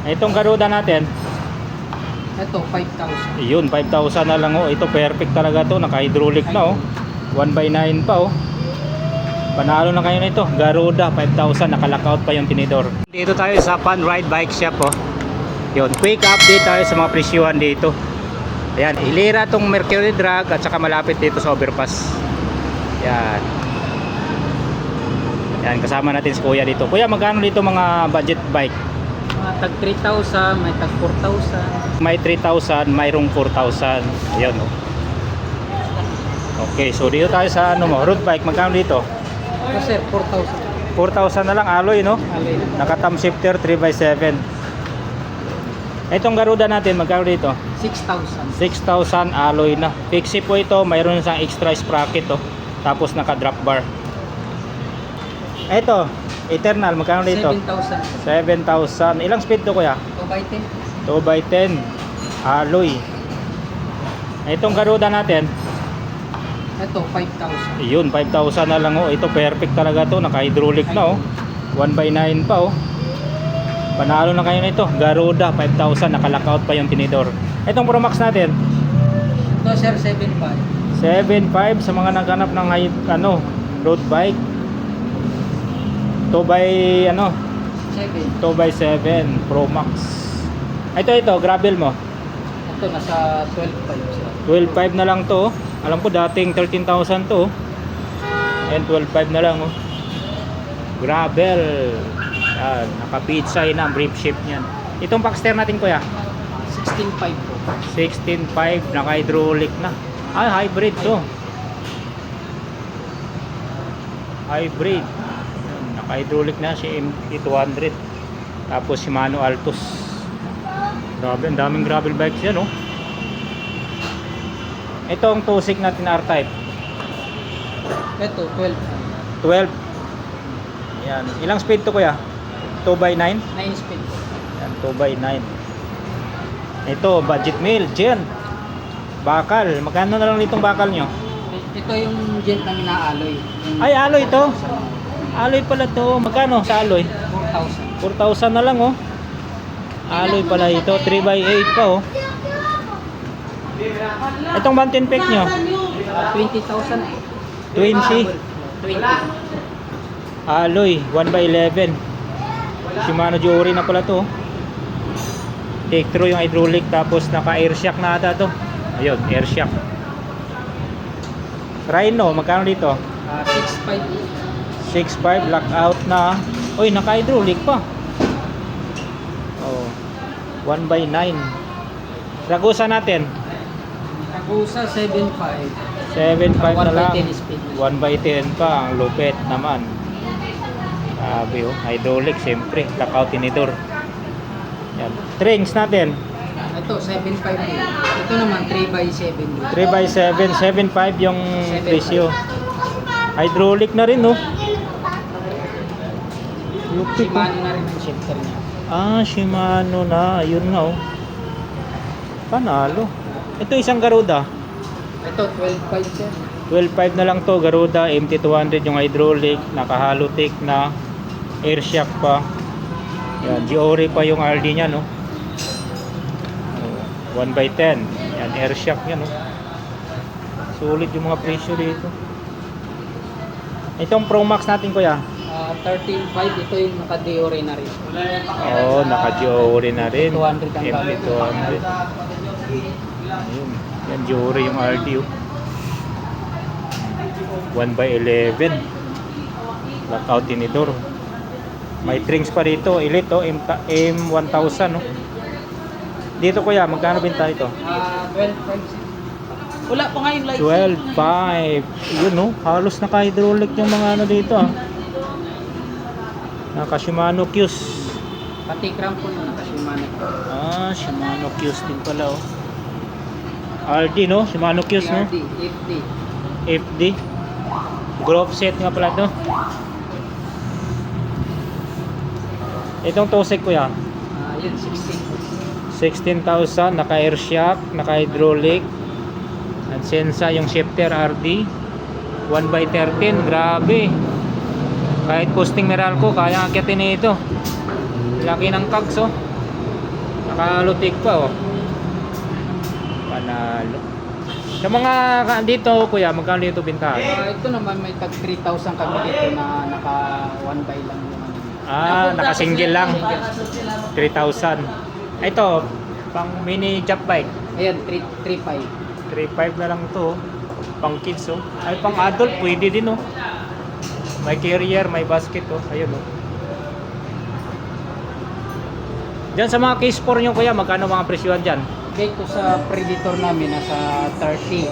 Itong Garuda natin, Ito, 5,000. yun, 5,000 na lang oh. Ito perfect talaga to, naka-hydraulic na oh. 1x9 pa oh. Panalo na kayo nito. Garuda 5,000, naka-lockout pa yung tinidor. Dito tayo sa Fun Ride Bike Shop oh. Yun, quick update tayo sa mga presyuhan dito. Ayan, Ilira tong Mercury Drag at saka malapit dito sa overpass. Yan. Yan, kasama natin si Kuya dito. Kuya, magkano dito mga budget bike? Mga tag 3,000, may tag 4,000. May 3,000, mayroong 4,000. Ayun oh. Okay, so dito tayo sa ano mo, road bike, magkano dito? Ito sir, 4,000. 4,000 na lang alloy no? Alay na. Naka-thumb shifter 3x7. Itong Garuda natin, magkano dito? 6,000. 6,000 alloy na. Fixie po ito, mayroon isang extra sprocket oh. Tapos naka-drop bar. Ito, Eternal, magkano dito? 7,000. 7,000. Ilang speed to kuya? 2x10. 2x10 alloy. Itong Garuda natin, Ito, 5,000. yun, 5,000 na lang oh. Ito perfect talaga to, naka-hydraulic na oh. 1x9 pa oh. Panalo na kayo nito. Garuda 5,000, naka-lockout pa yung tinidor. Itong Pro Max natin, Ito sir, 7,500. 7.5 sa mga naghanap ng ano, road bike. 2x 7. 2x7 Pro Max. Ito gravel mo. Ito, nasa 12,500 sir. 12.5 na lang to oh. Alam ko dating 13,000 to oh. And 12.5 na lang oh. Gravel. Yan, naka-pizza na ang brief shape niyan. Itong Baxter natin kuya, 16,500 po. 16.5, naka-hydraulic na. Ah, hybrid to. Hybrid. Naka-hydraulic na si MT200. Tapos Shimano Altos. Grabe, ang daming gravel bikes yan oh. Itong Tusik natin R-Type. Ito, 12. 12. Yan. Ilang speed to kuya? 2x9? 9 speed po. Yan, 2x9. Ito, budget meal, Gen. Bakal. Magkano na lang nitong bakal nyo? Ito yung jet na inaaloy. Ay, alloy to. Alloy pala to. Magkano sa alloy? 4,000. 4,000 na lang oh. Alloy pala ito. 3x8 pa oh. Itong mountain peak nyo? 20,000 eh. 20. 20. Alloy, 1x11. Shimano Jory na pala to. Take through yung hydraulic, tapos naka air shock na ata to. Ayun, air shock. Rhino, magkano dito? 6,500. 6.5, lockout na. Uy, naka hydraulic pa. Oh, 1x9. Ragusa natin, Agusa 7,500. 7.5 na lang. 1x10 speed. 1x10 pa, ang lupet naman. Sabi oh, hydraulic siyempre, lockout tinidor. Yan. Trings natin, Ito 7,500. Ito naman 3x7. 3x7, 7.5 yung 7.5. presyo. Hydraulic na rin oh. Lupit oh. Shimano na rin ang shifter niya. Ah, Shimano na, ayun nga oh. Panalo. Ito isang Garuda, Ito 12,500 sir. 12.5 na lang to. Garuda MT200 yung hydraulic, naka halotic na, air shock pa. Yan, Giori pa yung RD nya no. 1x10. Yan, air shock yan no. Sulit yung mga presyo dito. Itong Pro Max natin kuya, 13,500. Ito yung naka-Diore na rin. oh, naka Giori na rin. 200 ang gamit. MT200. Ayun. Yan, Giori yung RD oh. 1x11 lockout tinidor. May trings pa dito, Elite oh, M1000 oh. Dito kuya, magkano binta ito? 12,500. Wala pa nga yung light. 12.5. Yun oh, halos naka-hydraulic yung mga ano dito ah. Naka Shimano Qs. Pati crampon na naka-Shimano. Ah, Shimano Qs din pala oh. RD no, Shimano Qs no. PRD, FD. FD. Glove set nga pala to. Itong Tusik kuya, Yun, 16. 16,000, naka air shock, naka hydraulic. At Sensa yung shifter RD. 1x13, grabe. Kahit posting Meralco, kaya akyatin nito. Laki ng cogs oh. Nakalutik pa, oh. Panalo. Sa mga dito, kuya, magkano dito bintahan? Ito naman may tag 3,000 kami dito na naka 1 by lang yung ano. Naka-single lang. 3,000. Ito, pang mini jump bike. Ayan, 3,500. 3,500 na lang to, oh. Pang kids, oh. Ay, pang adult, pwede din, oh. May carrier, may basket, oh. Ayun, oh. Diyan sa mga case 4 nyo, kuya, magkano mga presyohan dyan? Dito sa Predator namin nasa 30.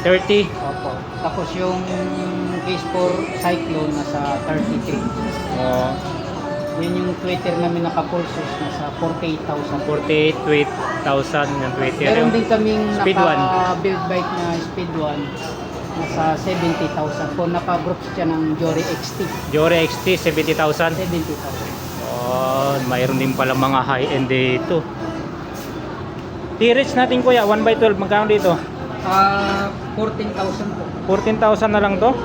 30. Opo. Tapos yung case for Cyclone nasa 33. Oh, Yun yung Twitter namin naka-pulses nasa 48,000. 48, 8,000 yung Twitter. Meron din kaming Speed naka-build bike na Speed 1 nasa 70,000. Kung naka-groups siya ng Jory XT. Jore XT, 70,000. 70,000. Oh, mayroon din pala mga high-end dito. T-Rex natin, kuya, 1x12, magkano dito? 14,000 po. 14,000 na lang to.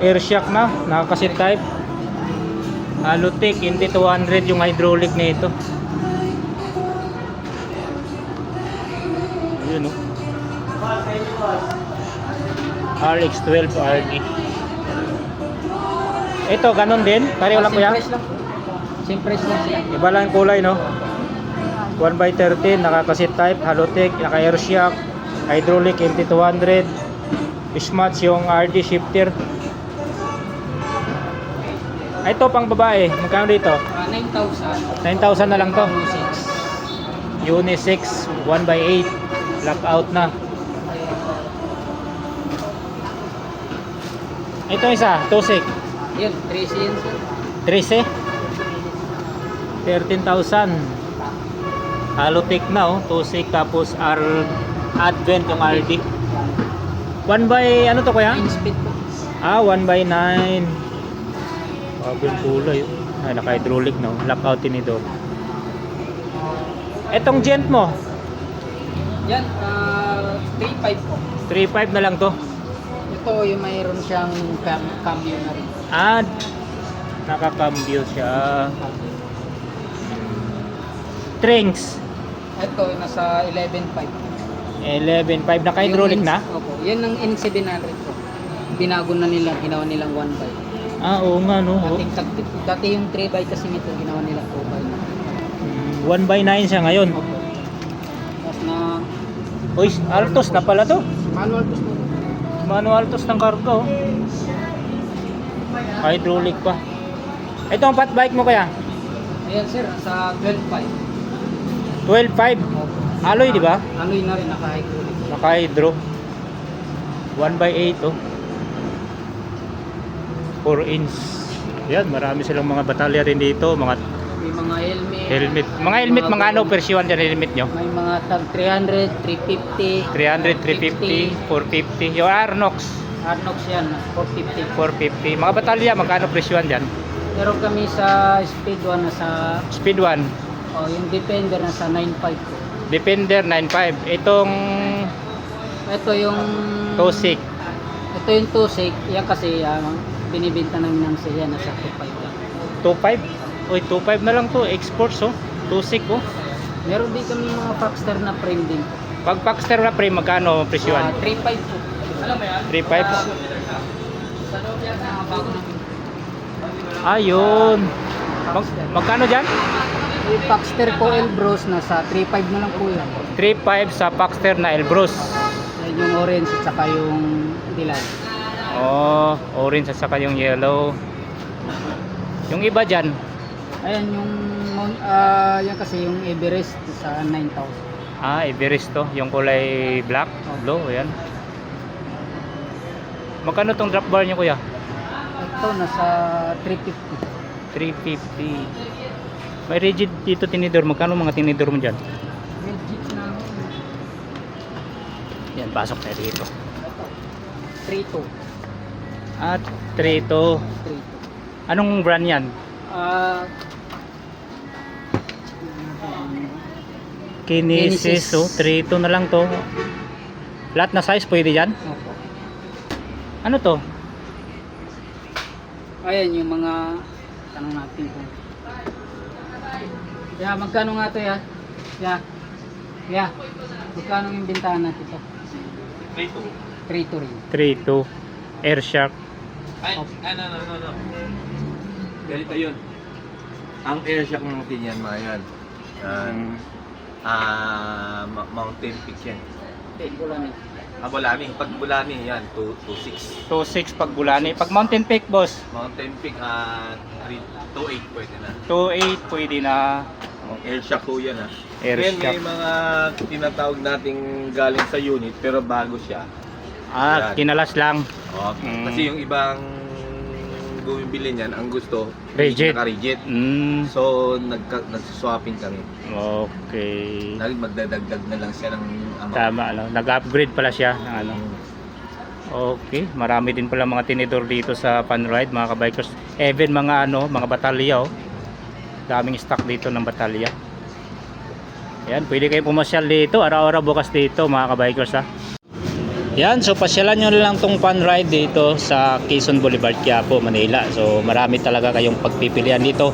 Air shock na, nakakasit type. Alutik, hindi 200 yung hydraulic nito. Yun, oh. RX12 RD. Ito, ganun din. Pareho lang, kuya. Same price lang po. Same price lang sila. Iba lang yung kulay, no? 1x13, nakakasit type, Halotech, naka-air shock, hydraulic, MT200, Smatch yung RD shifter. Ito pang babae, magkano dito? 9,000. 9,000 na lang to. 6. Unisex, 1x8, lockout na. Ito isa, Tosik, Yan, 13 yan sir. 13, 13,000. Halotech na, oh. Tosik, tapos Advent yung RD. 1 by ano to, kuya? 9 speed po. 1x9. Bagong kulay, oh. Ay, naka-hydraulic, no? Lockout tinidor. Etong gent mo, Yan, 3,500 po. 3.5 na lang to. Ito yung mayroon siyang cambio na rin. Nakakambyo siya. Strings, Ito nasa 11,500. 11.5, naka-hydraulic Yung na? Opo. Yan ang N700 po. Binago na nila, ginawa nilang 1 by. Oo nga, no? Dati yung 3 by kasi nito, ginawa nilang 2 by. 1x9 siya ngayon. Opo. Tapos na Uy, Altos na pala to. manual po po. Manual tos ng kargo, oh. Hydraulic pa. Ito ang fat bike mo, kaya? Ayan sir, sa 12,500. 12.5. Opo. Alloy, di ba? Alloy na rin, naka-hydraulic. Naka-hydro. 1x8, oh. 4 inch. Yan, marami silang mga batalya rin dito. Mga May mga helmet. Mga helmet, mga ano, persyon dyan helmet nyo? May mga tag 300, 350. 300, 350, 450. Yung Arnox, Arnox yan, 450. 450. Mga batalya, magkano presyon dyan? Pero kami sa Speed 1 nasa, Speed 1, yung Defender nasa 9,500 po. Defender 9.5. Itong Ito yung Tosik, Ito yung Tosik, yan kasi binibenta namin ng sila nasa 2,500 lang. 2.5. Uy, 2.5 na lang to. Exports, oh. Tosik, oh. Meron din kami mga Paxter na frame din. Pag Paxter na frame, magkano presyon? 3,500 po. Alam mo yan? 3.5. Sa loob yan na bago namin. Ayun. Magkano dyan? Yung Paxter po Elbros nasa 3,500 na lang po yan. 3.5 sa Paxter na Elbrus. Yan yung orange at saka yung dilaw. Oh, orange at saka yung yellow. Yung iba dyan, Ayan yung yan kasi yung Everest sa 9,000. Everest to. Yung kulay black, blue, ayan. Magkano tong drop bar nyo, kuya? Ito nasa 350. 350. May rigid dito tinidor. Magkano mga tinidor mo dyan? Legit na Yan, pasok tayo dito. 3,200. At 3 to. 3,200. Anong brand yan? Kinesis, oh. 3 to na lang to. Lahat na size pwede dyan? Opo. Ano to? Ayan yung mga tanong natin po. Magkano nga to ya? Yeah. Yeah. Magkano yung bentahan natin ito? 3-2. 3 rin. 3.2 Air Shark. Ay, no. Ganito yun. Ang air shock natin yan, mga yan. Yan. Mountain Peak yan. Okay, Bulani. Bulani. Pag Bulani, yan, 2.6. 2.6 pag Bulani. Pag Mountain Peak, boss, Mountain Peak, 2.8 pwede na. 2.8 pwede na. Air shock po yan, Air Then, may shock. mga tinatawag nating galing sa unit, pero bago siya. Ah, Yan. kinalas lang. Kasi yung ibang bumibili niyan, ang gusto, Rigid. naka-rigid. So, nagsiswapping kami. Okay. Magdadagdag na lang siya ng amount. Tama, ano. Nag-upgrade pala siya ng ano. Okay, marami din pala mga tinidor dito sa Panride, mga kabikers. Even mga ano, mga batalya, oh. Daming stock dito ng batalya. Yan, pwede kayo pumasyal dito, araw-araw bukas dito, mga kabikers, ha. Yan, so pasyalan nyo lang tong Panride dito sa Quezon Boulevard, Quiapo, Manila. So marami talaga kayong pagpipilian dito.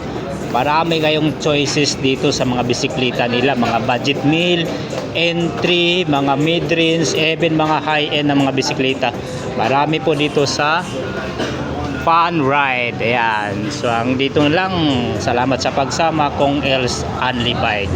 Marami kayong choices dito sa mga bisikleta nila, mga budget meal, entry, mga mid-range, even mga high-end na mga bisikleta. Marami po dito sa Panride. Ayan. So ang dito lang, salamat sa pagsama kong Els Unli Bike.